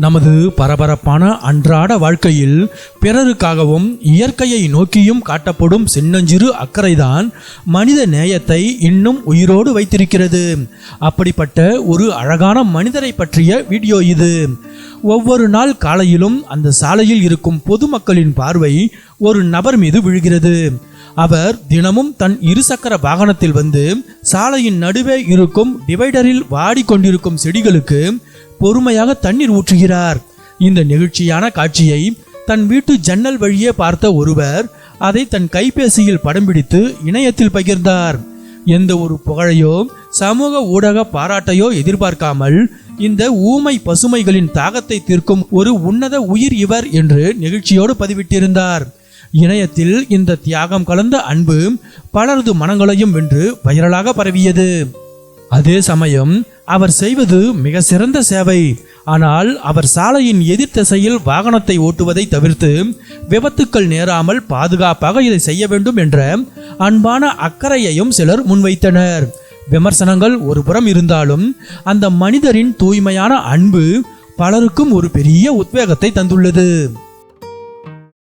நமது பரபரப்பான அன்றாட வாழ்க்கையில் பிறருக்காகவும் இயற்கையை நோக்கியும் காட்டப்படும் சின்னஞ்சிறு அக்கறைதான் மனித நேயத்தை இன்னும் உயிரோடு வைத்திருக்கிறது. அப்படிப்பட்ட ஒரு அழகான மனிதரை பற்றிய வீடியோ இது. ஒவ்வொரு நாள் காலையிலும் அந்த சாலையில் இருக்கும் பொதுமக்களின் பார்வை ஒரு நபர் மீது விழுகிறது. அவர் தினமும் தன் இருசக்கர வாகனத்தில் வந்து சாலையின் நடுவே இருக்கும் டிவைடரில் வாடிக்கொண்டிருக்கும் செடிகளுக்கு பொறுமையாக தண்ணீர் ஊற்றுகிறார். இந்த நெகிழ்ச்சியான காட்சியை தன் வீட்டு ஜன்னல் வழியே பார்த்த ஒருவர் அதை தன் கைபேசியில் படம் பிடித்து இணையத்தில் பகிர்ந்தார். எந்த ஒரு புகழையோ சமூக ஊடக பாராட்டையோ எதிர்பார்க்காமல் இந்த ஊமை பசுமைகளின் தாகத்தை தீர்க்கும் ஒரு உன்னத உயிர் இவர் என்று நெகிழ்ச்சியோடு பதிவிட்டிருந்தார். இணையத்தில் இந்த தியாகம் கலந்த அன்பு பலரது மனங்களையும் வென்று வைரலாக பரவியது. அதே சமயம் அவர் செய்வது மிக சிறந்த சேவை. ஆனால் அவர் சாலையின் எதிர் திசையில் வாகனத்தை ஓட்டுவதை தவிர்த்து விபத்துக்கள் நேராமல் பாதுகாப்பாக இதை செய்ய வேண்டும் என்ற அன்பான அக்கறையையும் சிலர் முன்வைத்தனர். விமர்சனங்கள் ஒரு புறம் இருந்தாலும் அந்த மனிதரின் தூய்மையான அன்பு பலருக்கும் ஒரு பெரிய உத்வேகத்தை தந்துள்ளது.